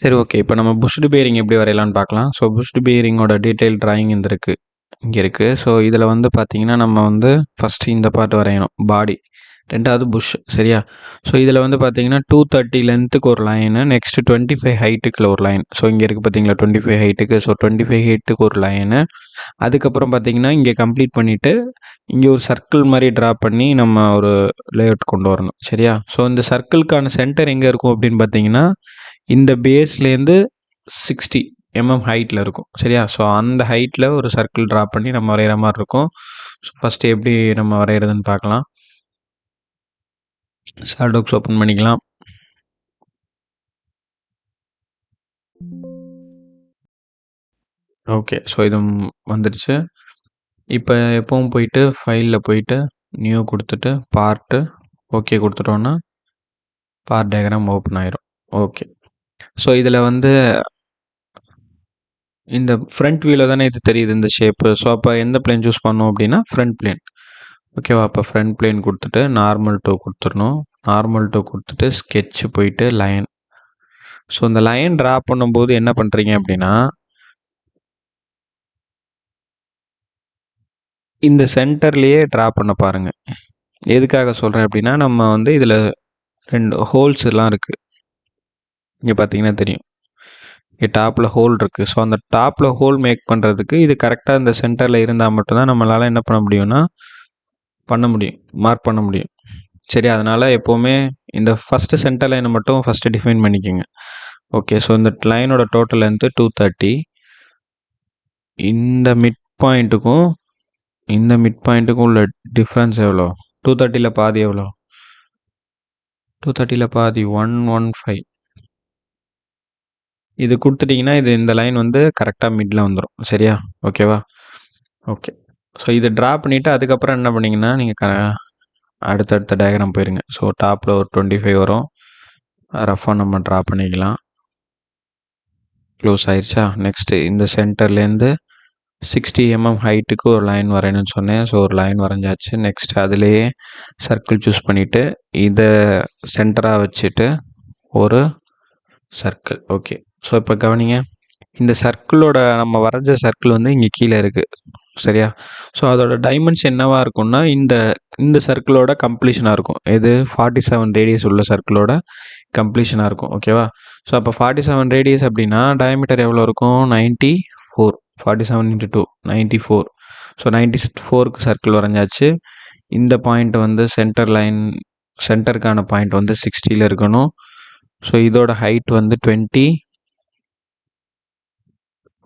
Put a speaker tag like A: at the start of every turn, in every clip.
A: சரி, ஓகே. இப்போ நம்ம புஷ்டு பேரிங் எப்படி வரையலாம்னு பார்க்கலாம். ஸோ புஷ்டு பேரிங்கோட டீட்டெயில் டிராயிங் இங்கே இருக்குது. ஸோ இதில் வந்து பார்த்தீங்கன்னா நம்ம வந்து ஃபஸ்ட்டு இந்த பார்ட் வரையணும், பாடி. ரெண்டாவது புஷ், சரியா? ஸோ இதில் வந்து பார்த்தீங்கன்னா 230 லென்த்துக்கு ஒரு லைனு, நெக்ஸ்ட்டு 25 ஹைட்டுக்கு ஒரு லைன். ஸோ இங்கே இருக்குது பார்த்தீங்களா 25 ஹைட்டுக்கு. ஸோ 25 ஹைட்டுக்கு ஒரு லைனு. அதுக்கப்புறம் பார்த்தீங்கன்னா இங்கே கம்ப்ளீட் பண்ணிவிட்டு இங்கே ஒரு சர்க்கிள் மாதிரி ட்ரா பண்ணி நம்ம ஒரு லேஅவுட் கொண்டு வரணும், சரியா? ஸோ இந்த சர்க்கிளுக்கான சென்டர் எங்கே இருக்கும் அப்படின்னு பார்த்தீங்கன்னா இந்த பேஸ்லேருந்து 60 ஹைட்டில் இருக்கும், சரியா? ஸோ அந்த ஹைட்டில் ஒரு சர்க்கிள் ட்ரா பண்ணி நம்ம வரைகிற மாதிரி இருக்கும். ஸோ ஃபஸ்ட்டு எப்படி நம்ம வரைகிறதுன்னு பார்க்கலாம். சால்டாக்ஸ் ஓப்பன் பண்ணிக்கலாம். ஓகே, ஸோ இது வந்துடுச்சு. இப்போ எப்பவும் போயிட்டு ஃபைலில் போயிட்டு நியூ கொடுத்துட்டு பார்ட்டு ஓகே கொடுத்துட்டோன்னா பார்ட் டயக்ராம் ஓப்பன் ஆயிரும். ஓகே, ஸோ இதில் வந்து இந்த ஃப்ரண்ட் வியூவில் தானே இது தெரியுது இந்த ஷேப்பு. ஸோ அப்போ எந்த பிளேன் சூஸ் பண்ணோம் அப்படின்னா ஃப்ரண்ட் பிளேன். ஓகேவா? அப்போ ஃப்ரண்ட் பிளேன் கொடுத்துட்டு நார்மல் டூ கொடுத்துடணும். நார்மல் டூ கொடுத்துட்டு ஸ்கெட்ச் போயிட்டு லைன். ஸோ இந்த லைன் ட்ரா பண்ணும்போது என்ன பண்ணுறீங்க அப்படின்னா இந்த சென்டர்லேயே ட்ரா பண்ண பாருங்கள். எதுக்காக சொல்கிறேன் அப்படின்னா நம்ம வந்து இதில் 2 ஹோல்ஸ் எல்லாம் இருக்குது. இங்கே பார்த்தீங்கன்னா தெரியும், இங்கே டாப்பில் ஹோல் இருக்குது. ஸோ அந்த டாப்பில் ஹோல் மேக் பண்ணுறதுக்கு இது கரெக்டாக இந்த சென்டரில் இருந்தால் மட்டும்தான் நம்மளால் என்ன பண்ண முடியும்னா பண்ண முடியும், மார்க் பண்ண முடியும், சரி? அதனால் எப்போவுமே இந்த ஃபஸ்ட்டு சென்டர் லைனை மட்டும் ஃபஸ்ட்டு டிஃபைன் பண்ணிக்கோங்க. ஓகே, ஸோ இந்த லைனோட டோட்டல் லென்த்து 230. இந்த மிட் பாயிண்ட்டுக்கும் இந்த மிட் பாயிண்ட்டுக்கும் உள்ள டிஃப்ரென்ஸ் எவ்வளோ? 230ல் பாதி எவ்வளோ? 230ல் பாதி 115. இது கொடுத்துட்டிங்கன்னா இது இந்த லைன் வந்து கரெக்டாக மிட்டில் வந்துடும், சரியா? ஓகேவா? ஓகே, ஸோ இதை ட்ரா பண்ணிவிட்டு அதுக்கப்புறம் என்ன பண்ணிங்கன்னா நீங்கள் அடுத்தடுத்த டயக்ராம் போயிருங்க. ஸோ டாப்பில் ஒரு 25 வரும், ரஃபாக நம்ம ட்ரா பண்ணிக்கலாம். க்ளோஸ் ஆயிடுச்சா? நெக்ஸ்ட்டு இந்த சென்டர்லேருந்து 60 ஹைட்டுக்கு ஒரு லைன் வரையணும்னு சொன்னேன். ஸோ ஒரு லைன் வரைஞ்சாச்சு. நெக்ஸ்ட் அதிலேயே சர்க்கிள் சூஸ் பண்ணிவிட்டு இதை சென்டராக வச்சுட்டு ஒரு சர்க்கிள். ஓகே, ஸோ இப்போ கவனிங்க, இந்த சர்க்கிளோட நம்ம வரைஞ்ச சர்க்கிள் வந்து இங்கே கீழே இருக்குது, சரியா? ஸோ அதோட டைமென்ஷன் என்னவாக இருக்கும்னா இந்த சர்க்கிளோட கம்ப்ளீஷனாக இருக்கும். இது 47 ரேடியஸ் உள்ள சர்க்கிளோட கம்ப்ளீஷனாக இருக்கும், ஓகேவா? ஸோ அப்போ 47 ரேடியஸ் அப்படின்னா டயமீட்டர் எவ்வளோ இருக்கும்? 94. 47 × 2 94. ஸோ 94க்கு சர்க்கிள் வரைஞ்சாச்சு. இந்த பாயிண்ட் வந்து சென்டருக்கான பாயிண்ட் வந்து 60ல் இருக்கணும். ஸோ இதோட ஹைட் வந்து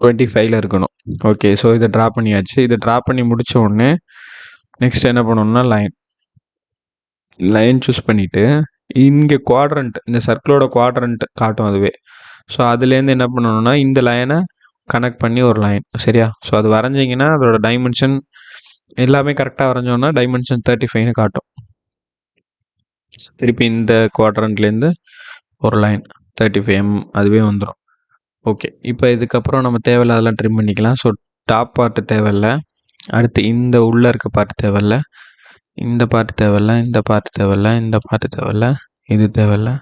A: 25ல் இருக்கணும். ஓகே, ஸோ இதை ட்ரா பண்ணியாச்சு. இதை ட்ரா பண்ணி முடித்த உடனே நெக்ஸ்ட் என்ன பண்ணணும்னா லைன் சூஸ் பண்ணிவிட்டு இங்கே குவாட்ரண்ட், இந்த சர்க்கிளோட குவாட்ரண்ட் காட்டும் அதுவே. ஸோ அதுலேருந்து என்ன பண்ணணும்னா இந்த லைனை கனெக்ட் பண்ணி ஒரு லைன், சரியா? ஸோ அது வரைஞ்சிங்கன்னா அதோட டைமென்ஷன் எல்லாமே கரெக்டாக வரைஞ்சோன்னா டைமென்ஷன் 35ன்னு காட்டும். திருப்பி இந்த குவாட்ரண்ட்லேருந்து ஒரு லைன் 35 அதுவே வந்துடும். ஓகே, இப்போ இதுக்கப்புறம் நம்ம தேவையில்ல அதெல்லாம் ட்ரிம் பண்ணிக்கலாம். ஸோ டாப் பார்ட்டு தேவையில்லை, அடுத்து இந்த உள்ளே இருக்க பார்ட் தேவையில்லை, இந்த பார்ட் தேவையில்லை, இந்த பார்ட் தேவையில்லை, இந்த பார்ட் தேவையில்லை, இது தேவையில்லை,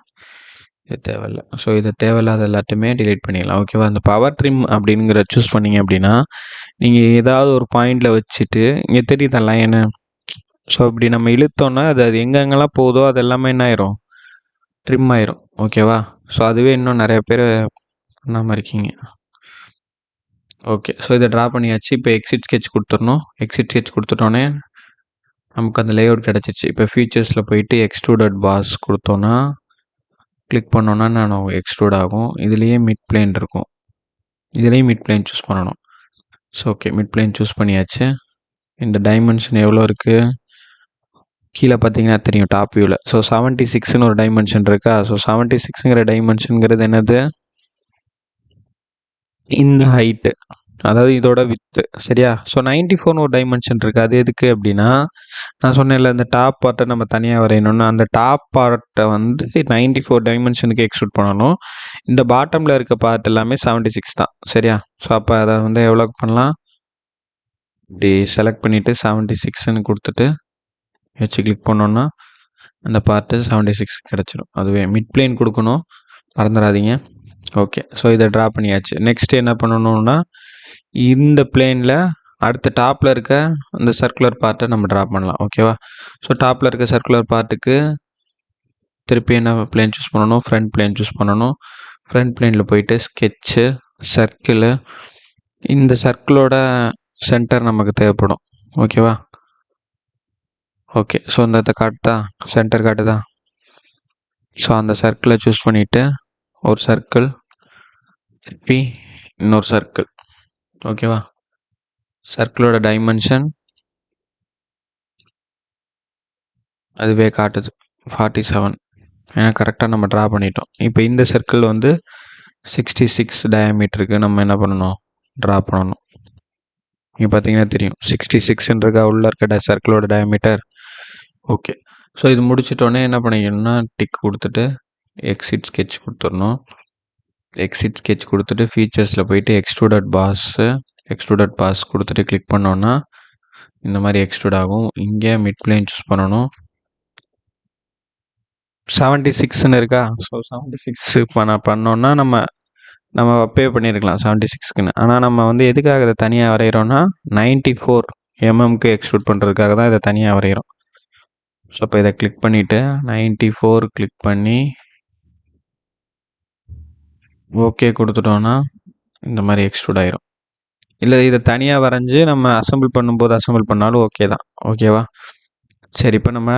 A: இது தேவையில்லை. ஸோ இது தேவையில்லாத எல்லாத்தையுமே டிலீட் பண்ணிடலாம், ஓகேவா? அந்த பவர் ட்ரிம் அப்படிங்கிற சூஸ் பண்ணிங்க அப்படின்னா நீங்கள் ஏதாவது ஒரு பாயிண்டில் வச்சுட்டு இங்கே தெரியுது லைனு. ஸோ இப்படி நம்ம இழுத்தோன்னா அது எங்கெங்கெல்லாம் போகுதோ அது எல்லாமே என்ன ஆயிரும்? ட்ரிம் ஆயிரும், ஓகேவா? ஸோ அதுவே இன்னும் நிறைய பேர் பண்ணாமல் இருக்கீங்க. ஓகே, ஸோ இதை ட்ரா பண்ணியாச்சு. இப்போ எக்ஸிட் ஸ்கெட்ச் கொடுத்துடணும். எக்ஸிட் ஸ்கெட்ச் கொடுத்துட்டோன்னே நமக்கு அந்த லேஅவுட் கிடச்சிச்சு. இப்போ ஃபீச்சர்ஸில் போயிட்டு எக்ஸ்ட்ரூடட் பாஸ் கொடுத்தோன்னா கிளிக் பண்ணோன்னா நான் எக்ஸ்ட்ரூட் ஆகும். இதுலேயே மிட் பிளேன் இருக்கும், இதுலேயும் மிட் பிளேன் சூஸ் பண்ணணும். So okay, mid plane choose பண்ணியாச்சு. இந்த டைமென்ஷன் எவ்வளோ இருக்குது கீழே பார்த்தீங்கன்னா தெரியும் டாப் வியூவில். ஸோ 76ன்னு ஒரு டைமென்ஷன் இருக்கா? ஸோ 76ங்கிற டைமென்ஷனுங்கிறது என்னது? இந்த ஹைட்டு, அதாவது இதோட வித்து, சரியா? ஸோ 94ன்னு ஒரு டைமென்ஷன் இருக்குது. அது எதுக்கு அப்படின்னா நான் சொன்னேன்ல இந்த டாப் பார்ட்டை நம்ம தனியாக வரையணும்னு, அந்த டாப் பார்ட்டை வந்து 94 டைமென்ஷனுக்கு எக்ஸ்ட்ரூட் பண்ணணும். இந்த பாட்டமில் இருக்க பார்ட் எல்லாமே 76 தான், சரியா? ஸோ அப்போ அதை வந்து எவ்வளோ பண்ணலாம்? இப்படி செலக்ட் பண்ணிவிட்டு 76ன்னு கொடுத்துட்டு வச்சு கிளிக் பண்ணோன்னா அந்த பார்ட்டு 76 கிடச்சிடும். அதுவே மிட் பிளேன் கொடுக்கணும், மறந்துடாதீங்க. ஓகே. ஸோ இதை ட்ரா பண்ணியாச்சு. நெக்ஸ்ட் என்ன பண்ணணும்னா இந்த பிளேனில் அடுத்த டாப்பில் இருக்க அந்த சர்க்குலர் பார்ட்டை நம்ம ட்ரா பண்ணலாம். ஓகேவா? ஸோ டாப்பில் இருக்க சர்க்குலர் பார்ட்டுக்கு திருப்பி என்ன பிளேன் சூஸ் பண்ணணும்? ஃப்ரண்ட் பிளேன் சூஸ் பண்ணணும். ஃப்ரண்ட் பிளேனில் போயிட்டு ஸ்கெட்சு, சர்க்கிளு, இந்த சர்க்கிளோட சென்டர் நமக்கு தேவைப்படும். ஓகேவா? ஓகே. ஸோ இந்த காட்டுதா, சென்டர் காட்டுதா? ஸோ அந்த சர்க்கிளை சூஸ் பண்ணிவிட்டு ஒரு சர்க்கிள், திருப்பி இன்னொரு சர்க்கிள். ஓகேவா? சர்க்கிளோட டைமென்ஷன் அதுவே காட்டுது 47. ஏன்னா கரெக்டாக நம்ம ட்ரா பண்ணிட்டோம். இப்போ இந்த சர்க்கிள் வந்து 66 டயாமீட்டருக்கு நம்ம என்ன பண்ணணும்? ட்ரா பண்ணணும். இங்கே பார்த்தீங்கன்னா தெரியும் 66ன்றக்கா உள்ள இருக்க சர்க்கிளோட டயாமீட்டர். ஓகே. ஸோ இது முடிச்சிட்டோன்னே என்ன பண்ணிக்கணும்னா டிக் கொடுத்துட்டு எக்ஸிட் ஸ்கெட்ச் கொடுத்துடணும். எக்ஸிட் ஸ்கெட்ச் கொடுத்துட்டு ஃபீச்சர்ஸில் போயிட்டு எக்ஸ்ட்ரூடட் பாஸ் கொடுத்துட்டு கிளிக் பண்ணோன்னா இந்த மாதிரி எக்ஸ்ட்ரூட் ஆகும். இங்கே மிட் பிளேன் சூஸ் பண்ணணும். 76ன்னு இருக்கா? ஸோ 76 பண்ணோன்னா நம்ம பே பண்ணியிருக்கலாம் 76க்குன்னு. ஆனால் நம்ம வந்து எதுக்காக இதை தனியாக வரைகிறோன்னா 94 mm எக்ஸ்ட்ரூட் பண்ணுறதுக்காக தான் இதை தனியாக வரைகிறோம். ஸோ இப்போ இதை கிளிக் பண்ணிவிட்டு 94 கிளிக் பண்ணி ஓகே கொடுத்துட்டோன்னா இந்த மாதிரி எக்ஸ்ட்ரூட் ஆயிரும். இல்லை இதை தனியாக வரைஞ்சி நம்ம அசம்பிள் பண்ணும்போது அசம்பிள் பண்ணாலும் ஓகே தான். ஓகேவா? சரி, இப்போ நம்ம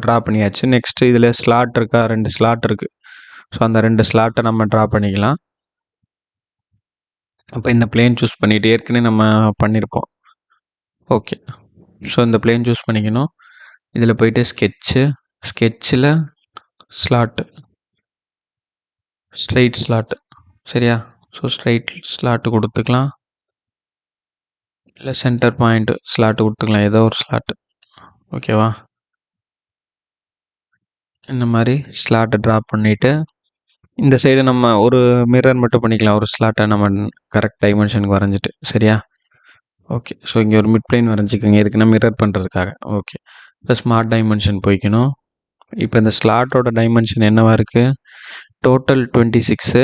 A: ட்ரா பண்ணியாச்சு. நெக்ஸ்ட்டு இதில் ஸ்லாட் இருக்கா? 2 ஸ்லாட் இருக்குது. ஸோ அந்த 2 ஸ்லாட்டை நம்ம ட்ரா பண்ணிக்கலாம். அப்போ இந்த பிளேன் சூஸ் பண்ணிவிட்டு ஏற்கனவே நம்ம பண்ணியிருப்போம். ஓகே. ஸோ இந்த பிளேன் சூஸ் பண்ணிக்கணும். இதில் போயிட்டு ஸ்கெட்சில் ஸ்லாட்டு, ஸ்ட்ரைட் ஸ்லாட்டு. சரியா? ஸோ ஸ்ட்ரைட் ஸ்லாட்டு கொடுத்துக்கலாம். இல்லை சென்டர் பாயிண்ட் ஸ்லாட்டு கொடுத்துக்கலாம், ஏதோ ஒரு ஸ்லாட்டு. ஓகேவா? இந்த மாதிரி ஸ்லாட்டை ட்ரா பண்ணிவிட்டு இந்த சைடு நம்ம ஒரு மிரர் மட்டும் பண்ணிக்கலாம். ஒரு ஸ்லாட்டை நம்ம கரெக்ட் டைமென்ஷனுக்கு வரைஞ்சிட்டு. சரியா? ஓகே. ஸோ இங்கே ஒரு மிட் பிளேன் வரைஞ்சிக்கோங்க. எதுக்குன்னா மிரர் பண்ணுறதுக்காக. ஓகே. இப்போ ஸ்மார்ட் டைமென்ஷன் போய்க்கணும். இப்போ இந்த ஸ்லாட்டோட டைமென்ஷன் என்னவா இருக்குது? டோட்டல் 26,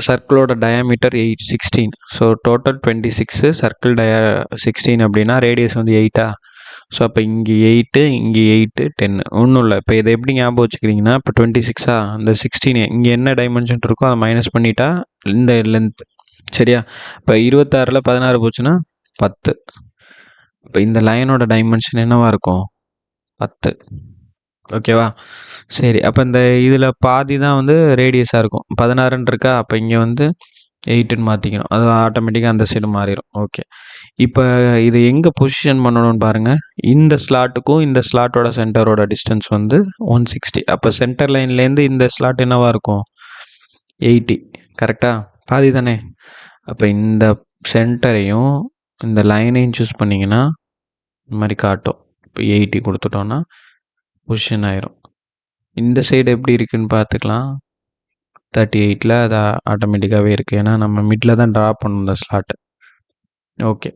A: சர்க்கிளோட டயாமீட்டர் 16. ஸோ டோட்டல் 26, சர்க்கிள் 16 அப்படின்னா ரேடியஸ் வந்து 8ஆ? ஸோ அப்போ இங்கே 8, இங்கே 8, 10 ஒன்றும் இல்லை. இப்போ இதை எப்படி ஞாபகம் வச்சுக்கிறீங்கன்னா, இப்போ 26ஆ, இந்த 16 இங்கே என்ன டைமென்ஷன் இருக்கோ அதை மைனஸ் பண்ணிட்டா இந்த லென்த். சரியா? இப்போ 26ல் 16 போச்சுன்னா 10. இப்போ இந்த லைனோட டைமென்ஷன் என்னவா இருக்கும்? 10. ஓகேவா? சரி, அப்போ இந்த இதில் பாதி தான் வந்து ரேடியஸாக இருக்கும். 16ன்னு இருக்கா? அப்போ இங்கே வந்து 8ன்னு மாற்றிக்கணும். அது ஆட்டோமேட்டிக்காக அந்த சைடு மாறிடும். ஓகே. இப்போ இதை எங்கே பொசிஷன் பண்ணணும்னு பாருங்கள். இந்த ஸ்லாட்டுக்கும் இந்த ஸ்லாட்டோட சென்டரோட டிஸ்டன்ஸ் வந்து 160. அப்போ சென்டர் லைன்லேருந்து இந்த ஸ்லாட் என்னவாக இருக்கும்? 80. கரெக்டாக? பாதி தானே? அப்போ இந்த சென்டரையும் இந்த லைனையும் சூஸ் பண்ணிங்கன்னா இந்த மாதிரி காட்டும். இப்போ 80 கொடுத்துட்டோன்னா பொசிஷன் ஆயிரும். இந்த சைடு எப்படி இருக்குன்னு பார்த்துக்கலாம். 38ல் அது ஆட்டோமேட்டிக்காகவே இருக்குது. ஏன்னா நம்ம மிடில் தான் ட்ரா பண்ணணும் இந்த slot. Okay.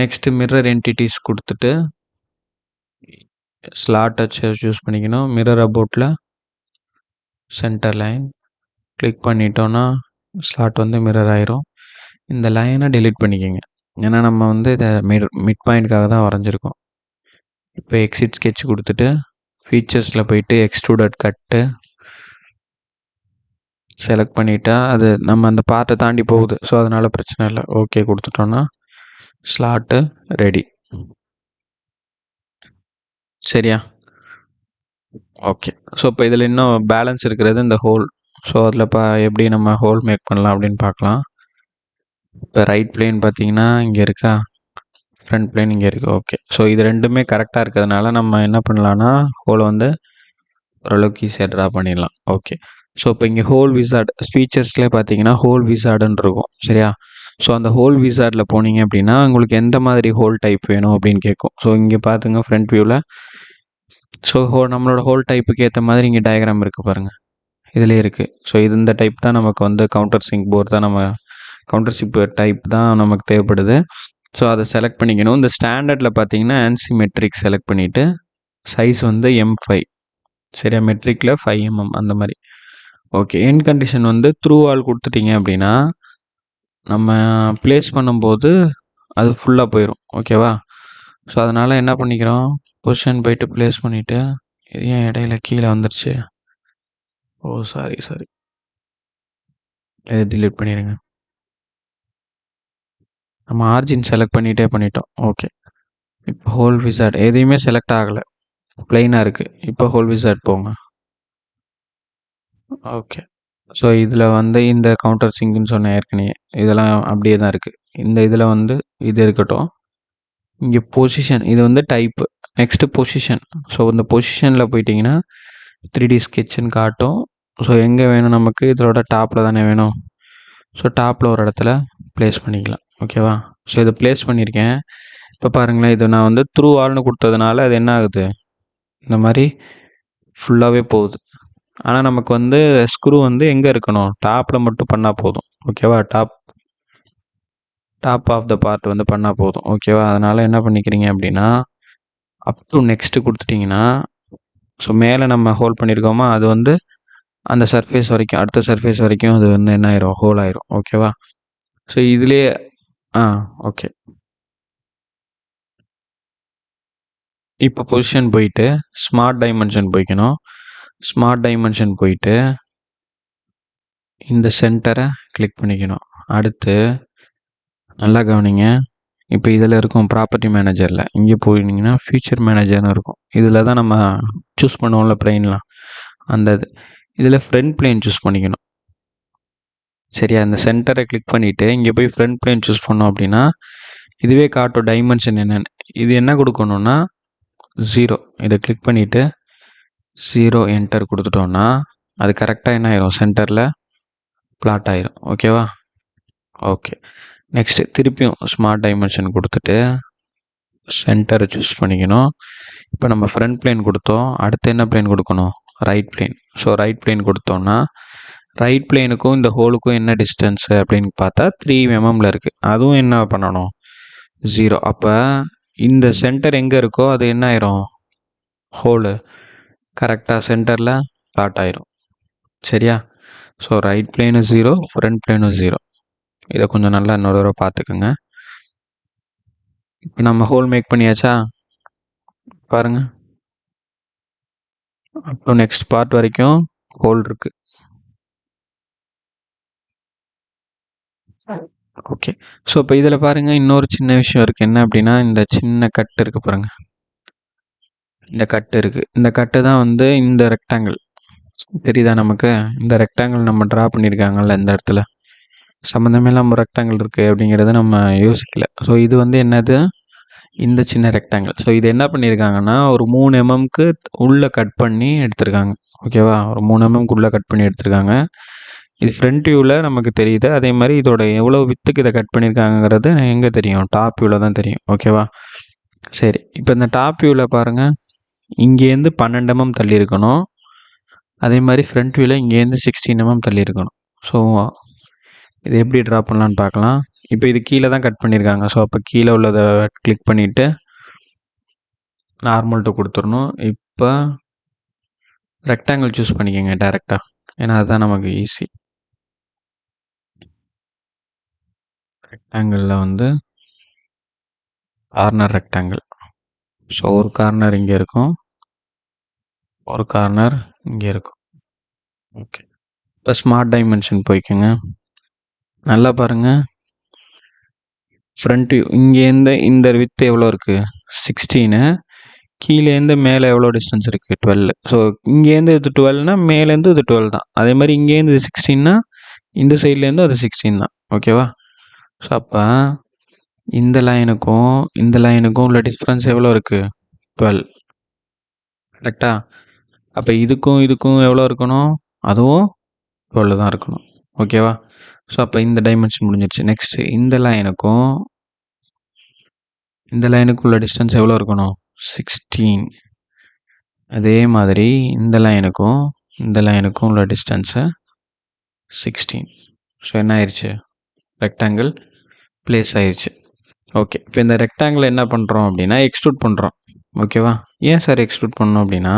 A: Next mirror entities கொடுத்துட்டு ஸ்லாட்டை சூஸ் பண்ணிக்கணும். மிரர் அபவுட்டில் சென்டர் லைன் கிளிக் பண்ணிட்டோன்னா ஸ்லாட் வந்து மிரர் ஆயிரும். இந்த லைனை டெலீட் பண்ணிக்கோங்க. ஏன்னா நம்ம வந்து இதை மிட் பாயிண்ட்காக தான் வரைஞ்சிருக்கோம். இப்போ எக்ஸிட் ஸ்கெட்ச் கொடுத்துட்டு ஃபீச்சர்ஸில் போயிட்டு எக்ஸ்ட்ரூடட் கட்டு செலக்ட் பண்ணிட்டா அது நம்ம அந்த பார்ட்டை தாண்டி போகுது. ஸோ அதனால் பிரச்சனை இல்லை. ஓகே கொடுத்துட்டோன்னா ஸ்லாட்டு ரெடி. சரியா? ஓகே. ஸோ இப்போ இதில் இன்னும் பேலன்ஸ் இருக்கிறது இந்த ஹோல். ஸோ அதில் எப்படி நம்ம ஹோல் மேக் பண்ணலாம் அப்படின்னு பார்க்கலாம். இப்போ ரைட் பிளேன் பார்த்தீங்கன்னா இங்கே இருக்கா? ஃப்ரண்ட் பிளேன் இங்கே இருக்குது. ஓகே. ஸோ இது ரெண்டுமே கரெக்டாக இருக்கிறதுனால நம்ம என்ன பண்ணலான்னா ஹோலை வந்து ஓரளவுக்கு ஈஸியாக ட்ரா பண்ணிடலாம். ஓகே. ஸோ இப்போ இங்கே ஹோல் விசார்ட் ஃபீச்சர்ஸ்லேயே பார்த்தீங்கன்னா ஹோல் விசார்டுன்னு இருக்கும். சரியா? ஸோ அந்த ஹோல் விசார்டில் போனீங்க அப்படின்னா உங்களுக்கு எந்த மாதிரி ஹோல் டைப் வேணும் அப்படின்னு கேட்கும். ஸோ இங்கே பார்த்துங்க ஃப்ரண்ட் வியூவில். ஸோ நம்மளோட ஹோல் டைப்புக்கு ஏற்ற மாதிரி இங்கே டயக்ராம் இருக்குது பாருங்கள், இதிலே இருக்குது. ஸோ இந்த டைப் தான் நமக்கு வந்து கவுண்டர் சிங்க் போர்டு தான் கவுண்டர் சிப் டைப் தான் நமக்கு தேவைப்படுது. ஸோ அதை செலக்ட் பண்ணிக்கணும். இந்த ஸ்டாண்டர்டில் பார்த்தீங்கன்னா ஆன்சி மெட்ரிக் செலக்ட் பண்ணிவிட்டு சைஸ் வந்து M5. சரியா? மெட்ரிக்கில் 5 mm அந்த மாதிரி. ஓகே, எண்ட் கண்டிஷன் வந்து த்ரூ ஆல் கொடுத்துட்டீங்க அப்படின்னா நம்ம ப்ளேஸ் பண்ணும்போது அது ஃபுல்லாக போயிடும். ஓகேவா? ஸோ அதனால் என்ன பண்ணிக்கிறோம், பொசிஷன் போயிட்டு ப்ளேஸ் பண்ணிவிட்டு, இது ஏன் இடையில கீழே வந்துருச்சு? ஓ சாரி சாரி, இதை டிலீட் பண்ணிடுங்க. நம்ம ஆர்ஜின் செலக்ட் பண்ணிகிட்டே பண்ணிட்டோம். ஓகே, இப்போ ஹோல் விசார்ட் எதையுமே செலக்ட் ஆகலை, ப்ளைனாக இருக்குது. இப்போ ஹோல் விசார்ட் போங்க. ஓகே, ஸோ இதில் வந்து இந்த கவுண்டர் சிங்க்னு சொன்ன ஏற்கனவே இதெல்லாம் அப்படியே தான் இருக்குது. இந்த இதில் வந்து இது இருக்கட்டும். இங்கே பொசிஷன் இது வந்து டைப்பு. Next position. ஸோ இந்த பொசிஷனில் போயிட்டிங்கன்னா 3D ஸ்கெட்சுன்னு காட்டும். ஸோ எங்கே வேணும் நமக்கு, இதோட டாப்பில் தானே வேணும். ஸோ டாப்பில் ஒரு இடத்துல ப்ளேஸ் பண்ணிக்கலாம். ஓகேவா? ஸோ இதை ப்ளேஸ் பண்ணியிருக்கேன். இப்போ பாருங்களேன், இது நான் வந்து த்ரூ ஆல்னு கொடுத்ததுனால அது என்ன ஆகுது, இந்த மாதிரி ஃபுல்லாகவே போகுது. ஆனால் நமக்கு வந்து ஸ்க்ரூ வந்து எங்கே இருக்கணும், டாப்பில் மட்டும் பண்ணால் போதும். ஓகேவா? டாப் ஆஃப் த பார்ட் வந்து பண்ணால் போதும். ஓகேவா? அதனால் என்ன பண்ணிக்கிறீங்க அப்படின்னா, அப் டு நெக்ஸ்ட்டு கொடுத்துட்டிங்கன்னா, ஸோ மேலே நம்ம ஹோல்ட் பண்ணியிருக்கோமா, அது வந்து அந்த சர்ஃபேஸ் வரைக்கும், அடுத்த சர்ஃபேஸ் வரைக்கும் அது வந்து என்ன ஆயிரும், ஹோல் ஆயிரும். ஓகேவா? ஸோ இதுலேயே ஓகே, இப்போ பொசிஷன் போயிட்டு ஸ்மார்ட் டைமென்ஷன் போய்க்கணும். ஸ்மார்ட் டைமென்ஷன் போயிட்டு இந்த சென்டரை கிளிக் பண்ணிக்கணும். அடுத்து நல்லா கவனிங்க, இப்போ இதில் இருக்கும் ப்ராப்பர்ட்டி மேனேஜரில் இங்கே போயிருந்தீங்கன்னா ஃபியூச்சர் மேனேஜர்னு இருக்கும். இதில் தான் நம்ம சூஸ் பண்ணுவோம்ல பிளெயின்லாம், அந்த இது இதில் ஃப்ரண்ட் பிளேன் சூஸ் பண்ணிக்கணும். சரியா? இந்த சென்டரை கிளிக் பண்ணிவிட்டு இங்கே போய் ஃப்ரண்ட் பிளேன் சூஸ் பண்ணோம் அப்படின்னா இதுவே காட்டும் டைமென்ஷன் என்னென்னு. இது என்ன கொடுக்கணுன்னா 0. இதை கிளிக் பண்ணிவிட்டு 0 என்டர் கொடுத்துட்டோன்னா அது கரெக்டாக என்ன ஆயிரும், சென்டரில் பிளாட் ஆயிரும். ஓகேவா? ஓகே, நெக்ஸ்ட்டு திருப்பியும் ஸ்மார்ட் டைமென்ஷன் கொடுத்துட்டு சென்டரை சூஸ் பண்ணிக்கணும். இப்போ நம்ம ஃப்ரண்ட் பிளேன் கொடுத்தோம், அடுத்து என்ன பிளேன் கொடுக்கணும், right plane. So right plane கொடுத்தோன்னா ரைட் பிளேனுக்கும் இந்த ஹோலுக்கும் என்ன டிஸ்டன்ஸு அப்படின்னு பார்த்தா 3 mm இருக்குது. அதுவும் என்ன பண்ணணும், 0. அப்போ இந்த சென்டர் எங்கே இருக்கோ அது என்ன ஆயிரும், ஹோலு கரெக்டாக சென்டரில் பிளாட் ஆயிரும். சரியா? ஸோ ரைட் பிளேனு 0, ஃப்ரண்ட் பிளேனும் 0. இதை கொஞ்சம் நல்லா இன்னொரு தடவை பார்த்துக்குங்க. இப்போ நம்ம ஹோல் மேக் பண்ணியாச்சா பாருங்கள், அப்புறம் நெக்ஸ்ட் பார்ட் வரைக்கும் ஹோல் இருக்குது. ஓகே, ஸோ இப்போ இதில் பாருங்கள் இன்னொரு சின்ன விஷயம் இருக்குது. என்ன அப்படின்னா, இந்த சின்ன கட்டு இருக்குது பாருங்கள், இந்த கட்டு இருக்குது. இந்த கட்டு தான் வந்து இந்த ரெக்டாங்கிள் தெரியுதா நமக்கு, இந்த ரெக்டாங்கிள் நம்ம ட்ரா பண்ணியிருக்காங்கல்ல இந்த இடத்துல, சம்மந்தமே இல்லாமல் ரெக்டாங்கிள் இருக்குது அப்படிங்கிறத நம்ம யோசிக்கல. ஸோ இது வந்து என்னது, இந்த சின்ன ரெக்டாங்கிள். ஸோ இது என்ன பண்ணியிருக்காங்கன்னா ஒரு 3 mmக்கு உள்ளே கட் பண்ணி எடுத்திருக்காங்க. ஓகேவா? ஒரு 3 mmக்கு உள்ளே கட் பண்ணி எடுத்திருக்காங்க. இது ஃப்ரண்ட் வியூவில் நமக்கு தெரியுது. அதே மாதிரி இதோட எவ்வளோ வித்துக்கு இதை கட் பண்ணியிருக்காங்கிறது எங்கே தெரியும், டாப் வியூவில் தான் தெரியும். ஓகேவா? சரி, இப்போ இந்த டாப் வியூவில் பாருங்கள், இங்கேருந்து 12 mm தள்ளி இருக்கணும். அதே மாதிரி ஃப்ரண்ட் வியூவில் இங்கேருந்து 16 mm தள்ளி இருக்கணும். ஸோ இது எப்படி ட்ரா பண்ணலான்னு பார்க்கலாம். இப்போ இது கீழே தான் கட் பண்ணியிருக்காங்க. ஸோ அப்போ கீழே உள்ளதை கிளிக் பண்ணிவிட்டு நார்மல் டு கொடுத்துடணும். இப்போ ரெக்டாங்கிள் சூஸ் பண்ணிக்கோங்க டேரெக்டாக, ஏன்னா அதுதான் நமக்கு ஈஸி. ரெக்டாங்கிளில் வந்து கார்னர் ரெக்டாங்கிள். ஸோ ஒரு கார்னர் இங்கே இருக்கும், ஒரு கார்னர் இங்கே இருக்கும். ஓகே, இப்போ ஸ்மார்ட் டைமென்ஷன் போய்க்குங்க. நல்லா பாருங்கள், ஃப்ரண்ட் வியூ இங்கேருந்து இந்த வித்து எவ்வளோ இருக்குது, 16. கீழேருந்து மேலே எவ்வளோ டிஸ்டன்ஸ் இருக்குது, 12. ஸோ இங்கேருந்து இது 12னா மேலேருந்து இது 12 தான். அதே மாதிரி இங்கேருந்து இது 16னா இந்த சைட்லேருந்து அது 16 தான். ஓகேவா? ஸோ அப்போ இந்த லைனுக்கும் இந்த லைனுக்கும் உள்ள டிஃப்ரென்ஸ் எவ்வளோ இருக்குது, 12. கரெக்டா? அப்போ இதுக்கும் இதுக்கும் எவ்வளோ இருக்கணும், அதுவும் 12 தான் இருக்கணும். ஓகேவா? ஸோ அப்போ இந்த டைமென்ஷன் முடிஞ்சிருச்சு. நெக்ஸ்ட்டு இந்த லைனுக்கும் இந்த லைனுக்கு உள்ள டிஸ்டன்ஸ் எவ்வளோ இருக்கணும், 16. அதே மாதிரி இந்த லைனுக்கும் இந்த லைனுக்கும் உள்ள டிஸ்டன்ஸு 16. ஸோ என்ன ஆயிடுச்சு, ரெக்டாங்கிள் ப்ளேஸ் ஆயிடுச்சு. ஓகே, இப்போ இந்த ரெக்டாங்கிள் என்ன பண்ணுறோம் அப்படின்னா எக்ஸ்ட்ரூட் பண்ணுறோம். ஓகேவா? ஏன் சார் எக்ஸ்ட்ரூட் பண்ணோம் அப்படின்னா,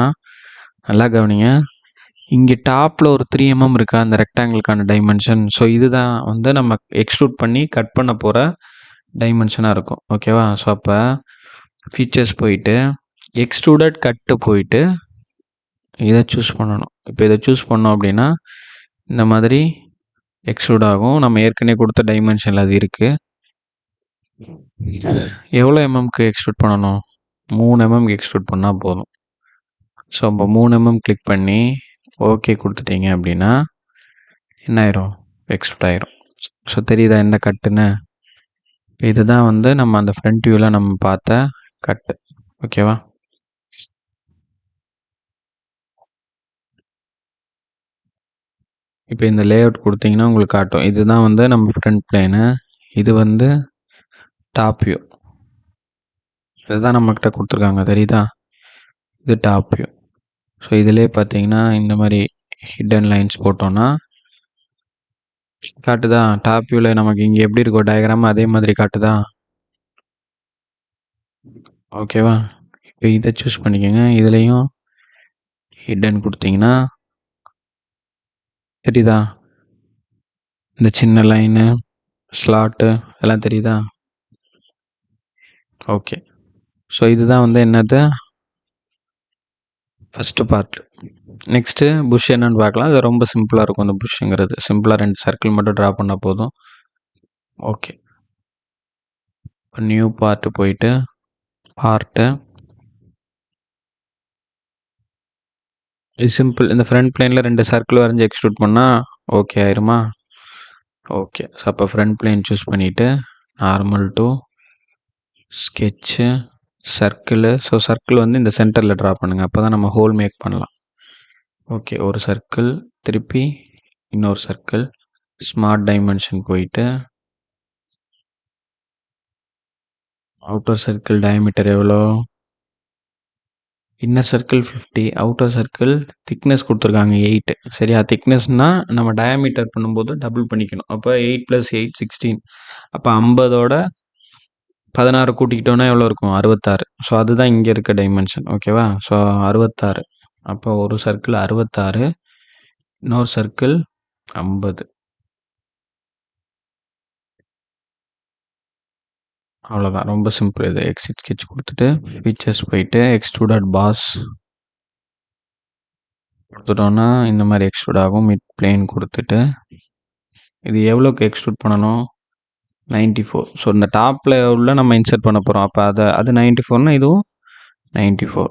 A: நல்லா கவனிங்க, இங்கே டாப்பில் ஒரு 3 இருக்கா அந்த ரெக்டாங்கிளுக்கான டைமென்ஷன். ஸோ இதுதான் வந்து நம்ம எக்ஸ்ட்ரூட் பண்ணி கட் பண்ண போகிற டைமென்ஷனாக இருக்கும். ஓகேவா? ஸோ அப்போ ஃபீச்சர்ஸ் போயிட்டு எக்ஸ்ட்ரூடட் கட்டு போயிட்டு இதை சூஸ் பண்ணணும். இப்போ இதை சூஸ் பண்ணோம் அப்படின்னா இந்த மாதிரி எக்ஸ்ட்ரூட் ஆகும். நம்ம ஏற்கனவே கொடுத்த டைமென்ஷனில் அது இருக்குது. எவ்வளோ எம்எம்க்கு எக்ஸ்ட்ரூட் பண்ணணும்? 3 எம்எம்க்கு எக்ஸ்ட்ரூட் பண்ணால் போதும். ஸோ அப்போ 3 எம்எம் கிளிக் பண்ணி ஓகே கொடுத்துட்டீங்க அப்படின்னா என்ன ஆயிரும்? எக்ஸ்ட்ரூட் ஆயிரும். ஸோ தெரியுதா எந்த கட்டுன்னு? இதுதான் வந்து நம்ம அந்த ஃப்ரண்ட் வியூவில் நம்ம பார்த்த கட்டு. ஓகேவா? இப்போ இந்த லேஅவுட் கொடுத்தீங்கன்னா உங்களுக்கு காட்டும். இதுதான் வந்து நம்ம ஃப்ரண்ட் பிளேனு, இது வந்து டாப் வியூ. இதுதான் நம்மக்கிட்ட கொடுத்துருக்காங்க, தெரியுதா? இது டாப் வியூ. ஸோ இதிலே பார்த்தீங்கன்னா இந்த மாதிரி ஹிடன் லைன்ஸ் போட்டோன்னா காட்டுதா? டாப் வியூவில் நமக்கு இங்கே எப்படி இருக்கோ டயக்ராம் அதே மாதிரி காட்டுதா? ஓகேவா? இப்போ இதை சூஸ் பண்ணிக்கோங்க. இதுலேயும் ஹிடன் கொடுத்தீங்கன்னா தெரியுதா? இந்த சின்ன லைனு ஸ்லாட்டு எல்லாம் தெரியுதா? ஓகே. ஸோ இதுதான் வந்து என்னது ஃபஸ்ட்டு பார்ட். நெக்ஸ்ட்டு புஷ் என்னன்னு பார்க்கலாம். அது ரொம்ப சிம்பிளாக இருக்கும். அந்த புஷ்ஷுங்கிறது சிம்பிளாக 2 சர்க்கிள் மட்டும் ட்ரா பண்ணால் போதும். ஓகே. இப்போ நியூ பார்ட்டு போயிட்டு பார்ட்டு இது சிம்பிள். இந்த ஃப்ரண்ட் பிளேனில் 2 சர்க்கிள் வரைஞ்சி எக்ஸ்ட்ரூட் பண்ணால் ஓகே ஆயிருமா? ஓகே. ஸோ அப்போ ஃப்ரண்ட் பிளேன் சூஸ் பண்ணிவிட்டு normal to sketch circle. So circle வந்து இந்த சென்டரில் ட்ரா பண்ணுங்கள். அப்போ தான் நம்ம ஹோல் மேக் பண்ணலாம். ஓகே. ஒரு சர்க்கிள், திருப்பி இன்னொரு சர்க்கிள், ஸ்மார்ட் டைமென்ஷன் போயிட்டு அவுட்டர் சர்க்கிள் டயமீட்டர் எவ்வளோ? Inner circle 50, outer circle thickness கொடுத்துருக்காங்க 8. சரியா? திக்னஸ்னால் நம்ம டயாமீட்டர் பண்ணும்போது டபுள் பண்ணிக்கணும். அப்போ 8 + 8 16. அப்போ 50ஓட 16 கூட்டிக்கிட்டோன்னா எவ்வளோ இருக்கும்? 66. ஸோ அதுதான் இங்கே இருக்க டைமென்ஷன். ஓகேவா? ஸோ 66. அப்போ ஒரு சர்க்கிள் 66, இன்னொரு சர்க்கிள் 50. அவ்வளோதான். ரொம்ப சிம்பிள். இது எக்ஸிட் ஸ்கெட்ச் கொடுத்துட்டு ஃபீச்சர்ஸ் போயிட்டு எக்ஸ்ட்ரூடட் பாஸ் கொடுத்துட்டோன்னா இந்த மாதிரி எக்ஸ்ட்ரூட் ஆகும். மிட் பிளேன் கொடுத்துட்டு இது எவ்வளோக்கு எக்ஸ்ட்ரூட் பண்ணணும்? 94. ஸோ இந்த டாப்பில் உள்ள நம்ம இன்சர்ட் பண்ண போகிறோம். அப்போ அது 94னா இதுவும் 94.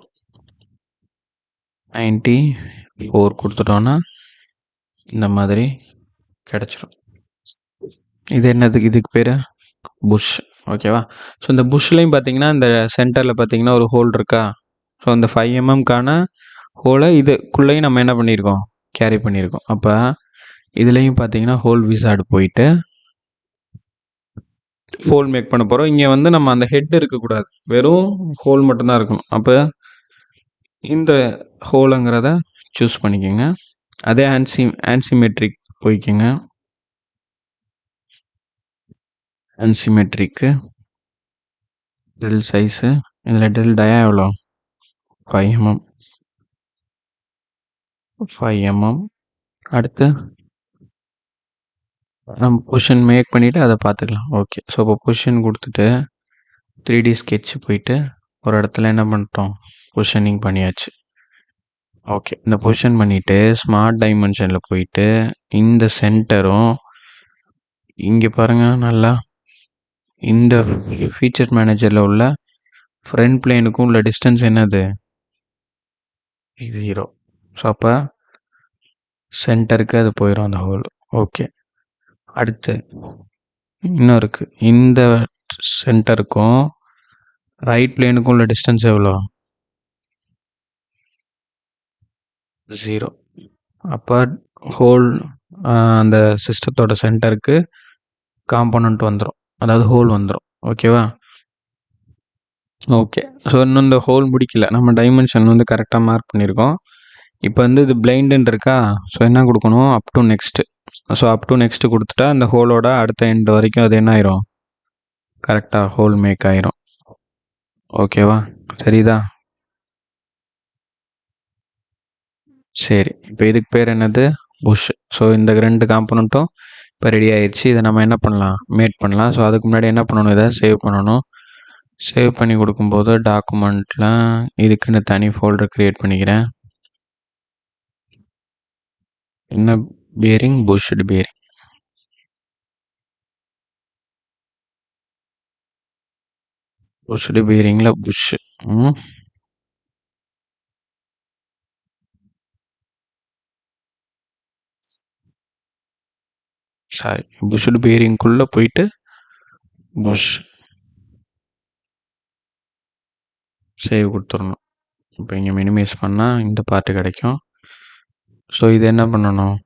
A: 94 கொடுத்துட்டோன்னா இந்த மாதிரி கிடச்சிரும். இது என்னதுக்கு? இதுக்கு பேர் புஷ். ஓகேவா? ஸோ இந்த புஷ்லேயும் பார்த்தீங்கன்னா இந்த சென்டரில் பார்த்தீங்கன்னா ஒரு ஹோல் இருக்கா? ஸோ இந்த 5 எம்எம்க்கான ஹோலை இதுக்குள்ளேயும் நம்ம என்ன பண்ணியிருக்கோம்? கேரி பண்ணியிருக்கோம். அப்போ இதுலேயும் பார்த்தீங்கன்னா ஹோல் விசார்டு போயிட்டு ஹோல் மேக் பண்ண போகிறோம். இங்கே வந்து நம்ம அந்த ஹெட் இருக்கக்கூடாது, வெறும் ஹோல் மட்டும்தான் இருக்கணும். அப்போ இந்த ஹோலுங்கிறத சூஸ் பண்ணிக்கோங்க. அதே ஆன்சிமெட்ரிக் போய்க்கோங்க. ஆன்சிமெட்ரிக்கு ட்ரில் சைஸு, இதில் ட்ரில் டயா எவ்வளோ? 5 mm. 5 mm. அடுத்து நம்ம பொசிஷன் மேக் பண்ணிவிட்டு அதை பார்த்துக்கலாம். ஓகே. ஸோ இப்போ பொசிஷன் கொடுத்துட்டு 3D ஸ்கெட்ச் போயிட்டு ஒரு இடத்துல என்ன பண்ணிட்டோம்? பொசிஷனிங் பண்ணியாச்சு. ஓகே. இந்த பொசிஷன் பண்ணிவிட்டு ஸ்மார்ட் டைமென்ஷனில் போயிட்டு இந்த சென்டரும் இங்கே பாருங்கள் நல்லா, இந்த ஃபீச்சர் மேனேஜரில் உள்ள ஃப்ரண்ட் பிளேனுக்கும் உள்ள டிஸ்டன்ஸ் என்னது? 0. ஸோ அப்போ சென்டருக்கு அது போயிடும் அந்த ஹோல். ஓகே. அடுத்து இன்னும் இருக்குது. இந்த சென்டருக்கும் ரைட் பிளேனுக்கும் உள்ள டிஸ்டன்ஸ் எவ்வளோ? 0. அப்போ ஹோல் அந்த சிஸ்டத்தோட சென்டருக்கு காம்போனண்ட் வந்துடும், அதாவது ஹோல் வந்துடும். ஓகேவா? ஓகே. ஸோ இன்னும் இந்த ஹோல் முடிக்கல, நம்ம டைமென்ஷன் வந்து கரெக்டாக மார்க் பண்ணியிருக்கோம். இப்போ வந்து இது பிளைண்டுன்னு இருக்கா? ஸோ என்ன கொடுக்கணும்? Up to next. So up to next கொடுத்துட்டா இந்த ஹோலோட அடுத்த எண்ட் வரைக்கும் அது என்ன ஆயிரும்? கரெக்டாக ஹோல் மேக் ஆயிரும். ஓகேவா? சரிதா? சரி, இப்போ இதுக்கு பேர் என்னது? புஷ். ஸோ இந்த 2 காம்பனண்ட்டும் இப்போ ரெடி ஆயிடுச்சு. இதை நம்ம என்ன பண்ணலாம்? மேட் பண்ணலாம். ஸோ அதுக்கு முன்னாடி என்ன பண்ணணும்? இதை சேவ் பண்ணணும். சேவ் பண்ணி கொடுக்கும்போது டாக்குமெண்ட்டில் இதுக்குன்னு தனி ஃபோல்டர் க்ரியேட் பண்ணிக்கிறேன். என்ன பேரிங்? Bushed bearing. புஷ்டு பேரிங்கில் புஷ். சாரி, புஷ்டு பேரிங்குள்ளே போயிட்டு புஷ் சேவ் கொடுத்துடணும். இப்போ இங்கே மினிமைஸ் பண்ணால் இந்த பார்ட்டு கிடைக்கும். ஸோ இது என்ன பண்ணணும்?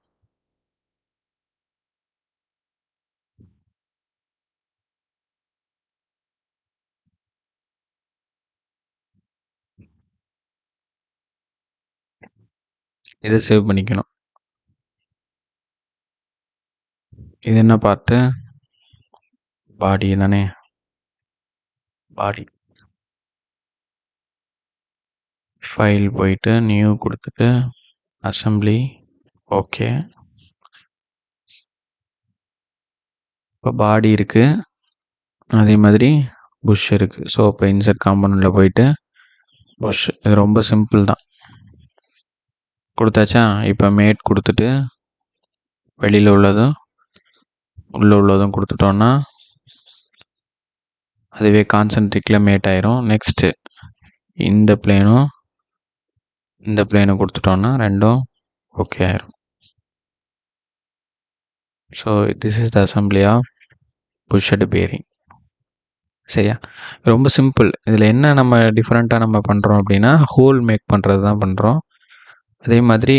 A: இதை சேவ் பண்ணிக்கணும். இது என்ன பார்ட்டு? பாடி தானே. பாடி ஃபைல் போயிட்டு நியூ கொடுத்துட்டு அசம்பிளி. ஓகே, இப்போ பாடி இருக்குது, அதே மாதிரி புஷ் இருக்குது. ஸோ இப்போ இன்சர்ட் காம்பனண்ட்டில் போயிட்டு புஷ். இது ரொம்ப சிம்பிள் தான். கொடுத்தாச்சா? இப்போ மேட் கொடுத்துட்டு வெளியில் உள்ளதும் உள்ளே உள்ளதும் கொடுத்துட்டோன்னா அதுவே கான்சென்ட்ரிக்கில் மேட் ஆயிரும். நெக்ஸ்ட்டு இந்த பிளேனும் இந்த பிளேனும் கொடுத்துட்டோன்னா ரெண்டும் ஓகே ஆயிரும். So this is the assembly of bush bearing. சரியா? ரொம்ப சிம்பிள். இதில் என்ன நம்ம டிஃப்ரெண்ட்டாக நம்ம பண்ணுறோம் அப்படின்னா ஹோல் மேக் பண்ணுறது தான் பண்ணுறோம். அதே மாதிரி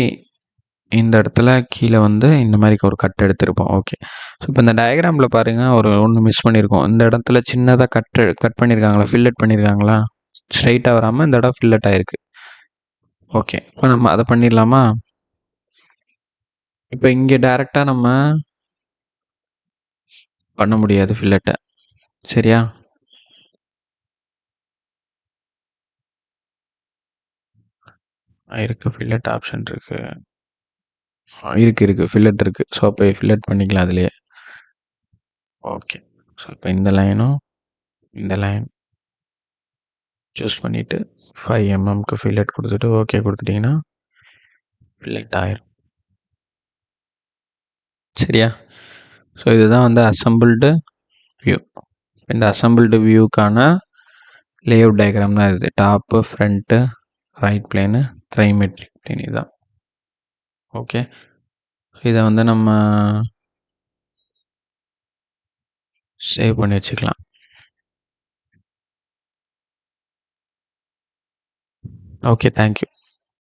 A: இந்த இடத்துல கீழே வந்து இந்த மாதிரி ஒரு கட் எடுத்திருப்போம். ஓகே, ஸோ இப்போ இந்த டயக்ராமில் பாருங்கள், ஒன்று மிஸ் பண்ணியிருக்கோம். இந்த இடத்துல சின்னதாக கட் பண்ணியிருக்காங்களா, ஃபில்லட் பண்ணியிருக்காங்களா? ஸ்ட்ரைட்டாக வராமல் இந்த இடம் ஃபில்லட் ஆகிருக்கு. ஓகே, இப்போ நம்ம அதை பண்ணிடலாமா? இப்போ இங்கே டைரெக்டாக நம்ம பண்ண முடியாது ஃபில்லட்டை. சரியா? இருக்குது, ஃபில்லட் ஆப்ஷன் இருக்குது. இருக்குது ஃபில்லட் இருக்குது. ஸோ அப்போ ஃபில்லட் பண்ணிக்கலாம் அதுலேயே. ஓகே, ஸோ இப்போ இந்த லைனும் இந்த லைன் சூஸ் பண்ணிவிட்டு 5 mmக்கு ஃபில்லட் கொடுத்துட்டு ஓகே கொடுத்துட்டிங்கன்னா ஃபில்லட் ஆயிரும். சரியா? ஸோ இதுதான் வந்து அசம்பிள்டு வியூ. இந்த அசம்பிள்டு வியூக்கான லேஅவுட் டயக்ராம் தான் இது. Top, front, right plane, trimetric plane இதுதான். ஓகே, இதை வந்து நம்ம சேவ் பண்ணி வச்சுக்கலாம். Okay, thank you.